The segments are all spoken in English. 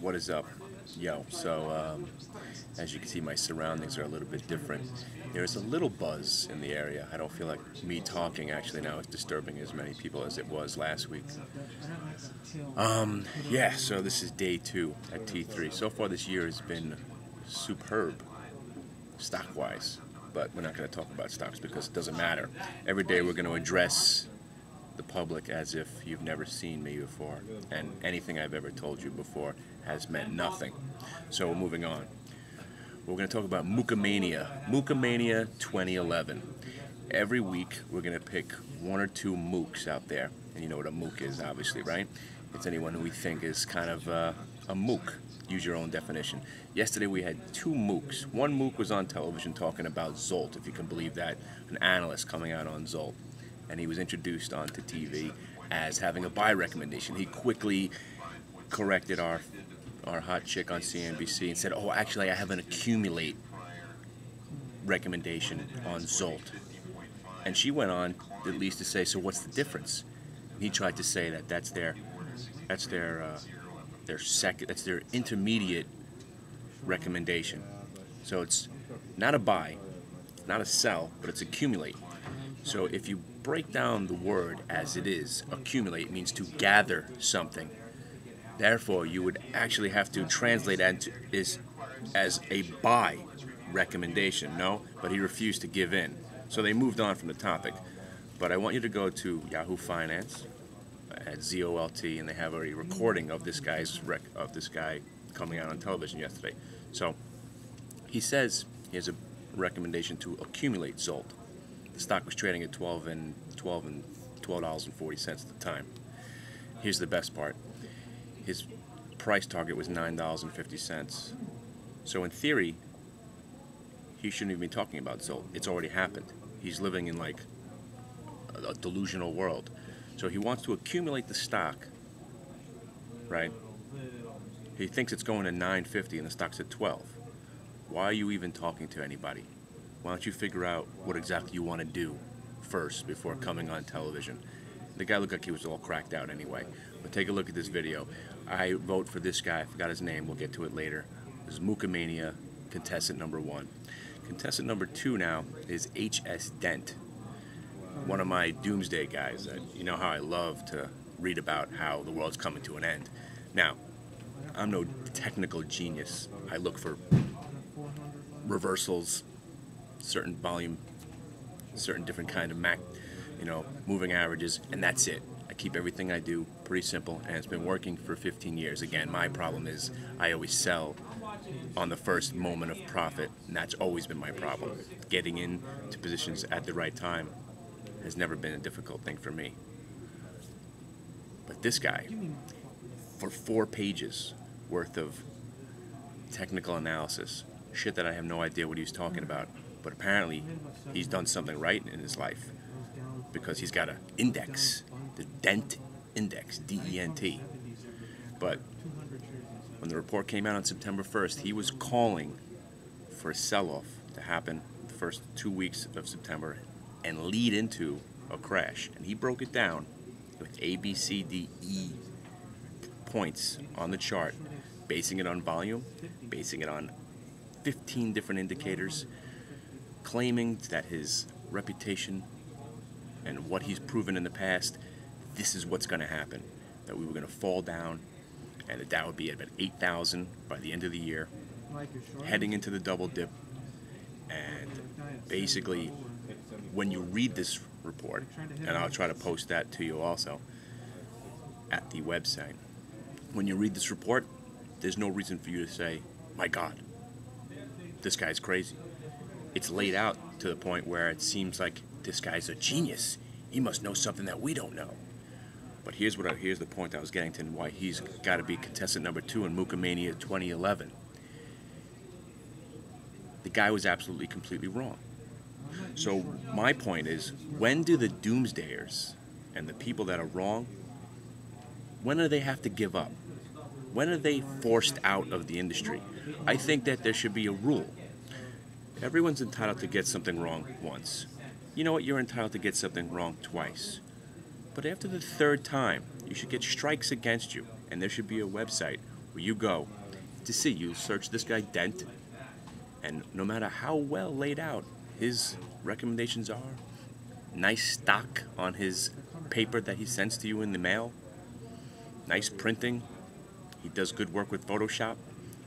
What is up? Yo, as you can see, my surroundings are a little bit different. There's a little buzz in the area. I don't feel like me talking actually now is disturbing as many people as it was last week. Yeah, so this is day 2 at T3. So far this year has been superb, stock-wise. But we're not going to talk about stocks because it doesn't matter. Every day we're going to address the public as if you've never seen me before, and anything I've ever told you before has meant nothing. So we're moving on. We're going to talk about Mookamania 2011. Every week we're going to pick 1 or 2 mooks out there, and you know what a mook is, obviously, right? It's anyone who we think is kind of a mook. Use your own definition. Yesterday we had 2 mooks. One mook was on television talking about Zolt, if you can believe that, an analyst coming out on Zolt. And he was introduced onto TV as having a buy recommendation. He quickly corrected our hot chick on CNBC and said, oh, actually, I have an accumulate recommendation on Zolt. And she went on at least to say, so what's the difference? And he tried to say that that's their intermediate recommendation. So it's not a buy, not a sell, but it's accumulate. So if you break down the word as it is, accumulate means to gather something. Therefore, you would actually have to translate that as a buy recommendation. No, but he refused to give in. So they moved on from the topic. But I want you to go to Yahoo Finance at ZOLT, and they have a recording of this guy coming out on television yesterday. So he says he has a recommendation to accumulate Zolt. The stock was trading at $12.40 at the time. Here's the best part. His price target was $9.50. So in theory, he shouldn't even be talking about Zolt. It's already happened. He's living in like a delusional world. So he wants to accumulate the stock, right? He thinks it's going to $9.50 and the stock's at $12. Why are you even talking to anybody? Why don't you figure out what exactly you want to do first before coming on television? The guy looked like he was all cracked out anyway. But take a look at this video. I vote for this guy. I forgot his name. We'll get to it later. This is Mookamania, contestant number 1. Contestant number 2 now is H.S. Dent, one of my doomsday guys. You know how I love to read about how the world's coming to an end. Now, I'm no technical genius. I look for reversals, certain volume, certain different kind of moving averages, and that's it. I keep everything I do pretty simple, and it's been working for 15 years. Again, my problem is I always sell on the first moment of profit, and that's always been my problem. Getting into positions at the right time has never been a difficult thing for me. But this guy, for 4 pages worth of technical analysis, shit that I have no idea what he was talking about, but apparently he's done something right in his life because he's got an index, the Dent Index, D-E-N-T. But when the report came out on September 1st, he was calling for a sell-off to happen the first 2 weeks of September and lead into a crash. And he broke it down with A, B, C, D, E points on the chart, basing it on volume, basing it on 15 different indicators, claiming that his reputation and what he's proven in the past, this is what's going to happen, that we were going to fall down and that would be at about 8,000 by the end of the year, heading into the double dip. And basically, when you read this report, and I'll try to post that to you also at the website, when you read this report, there's no reason for you to say, my God, this guy's crazy. It's laid out to the point where it seems like this guy's a genius. He must know something that we don't know. But here's the point I was getting to and why he's got to be contestant number 2 in Mookamania 2011. The guy was absolutely, completely wrong. So my point is, when do the doomsdayers and the people that are wrong, when do they have to give up? When are they forced out of the industry? I think that there should be a rule. Everyone's entitled to get something wrong once. You know what? You're entitled to get something wrong twice. But after the 3rd time, you should get strikes against you, and there should be a website where you go to see, you search this guy Dent, and no matter how well laid out his recommendations are, nice stock on his paper that he sends to you in the mail, nice printing, he does good work with Photoshop,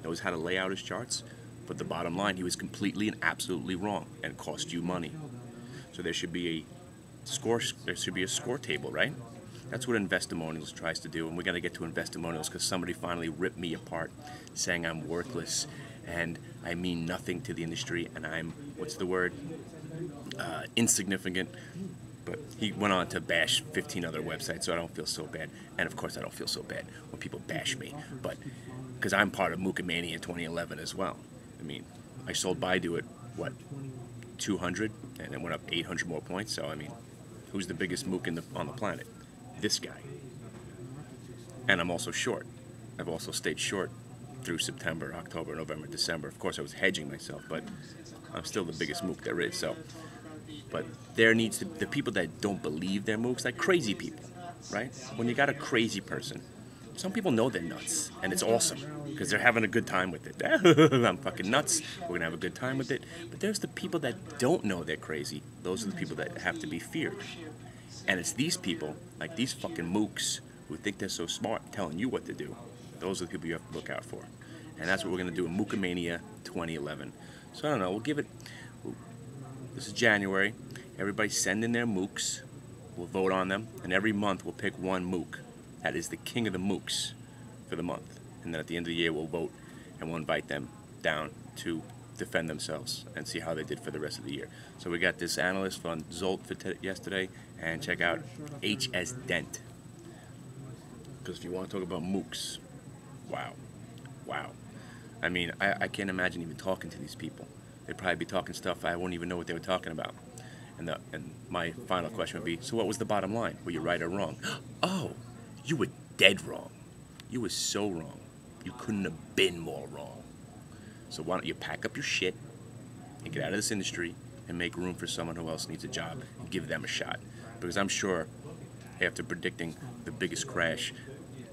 knows how to lay out his charts, but the bottom line, he was completely and absolutely wrong and cost you money. So there should be a score table, right? That's what Investimonials tries to do, and we're going to get to Investimonials because somebody finally ripped me apart saying I'm worthless and I mean nothing to the industry and I'm, what's the word, insignificant. But he went on to bash 15 other websites, so I don't feel so bad. And of course I don't feel so bad when people bash me, but because I'm part of Mookamania in 2011 as well. I mean, I sold Baidu at, what, 200, and it went up 800 more points, so I mean, who's the biggest Mook on the planet? This guy. And I'm also short. I've also stayed short through September, October, November, December. Of course, I was hedging myself, but I'm still the biggest Mook there is. So, but there needs to, the people that don't believe they're Mooks, like crazy people, right? When you got a crazy person, some people know they're nuts, and it's awesome because they're having a good time with it. I'm fucking nuts. We're gonna have a good time with it. But there's the people that don't know they're crazy. Those are the people that have to be feared. And it's these people, like these fucking mooks, who think they're so smart, telling you what to do. Those are the people you have to look out for. And that's what we're going to do in Mookamania 2011. So I don't know, we'll give it, this is January. Everybody send in their mooks. We'll vote on them. And every month we'll pick one mook. That is the king of the mooks for the month. And then at the end of the year we'll vote and we'll invite them down to defend themselves and see how they did for the rest of the year. So we got this analyst on Zolt for yesterday, and check out HS Dent. Because if you want to talk about mooks, wow. I mean, I can't imagine even talking to these people. They'd probably be talking stuff I won't even know what they were talking about. And my final question would be, so what was the bottom line? Were you right or wrong? Oh, you were dead wrong. You were so wrong. You couldn't have been more wrong. So why don't you pack up your shit and get out of this industry and make room for someone who else needs a job and give them a shot. Because I'm sure after predicting the biggest crash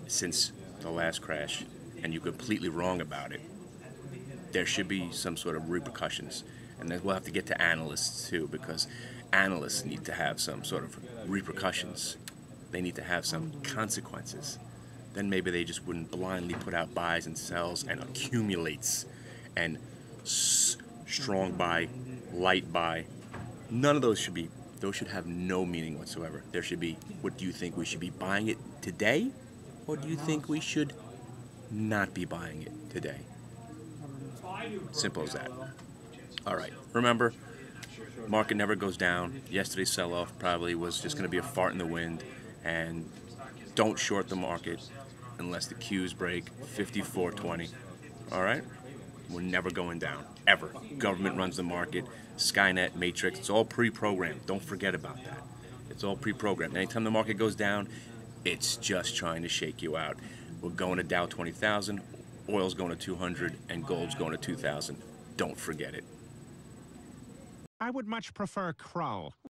since the last crash, and you're completely wrong about it, there should be some sort of repercussions. And then we'll have to get to analysts too, because analysts need to have some sort of repercussions. They need to have some consequences. Then maybe they just wouldn't blindly put out buys and sells and accumulates and strong buy, light buy. None of those should be, those should have no meaning whatsoever. There should be, what do you think, we should be buying it today? Or do you think we should not be buying it today? Simple as that. All right, remember, market never goes down. Yesterday's sell-off probably was just going to be a fart in the wind, and don't short the market unless the cues break 54.20. All right? We're never going down, ever. Government runs the market, Skynet, Matrix, it's all pre-programmed. Don't forget about that. It's all pre-programmed. Anytime the market goes down, it's just trying to shake you out. We're going to Dow 20,000, oil's going to 200, and gold's going to 2,000. Don't forget it. I would much prefer Kroll.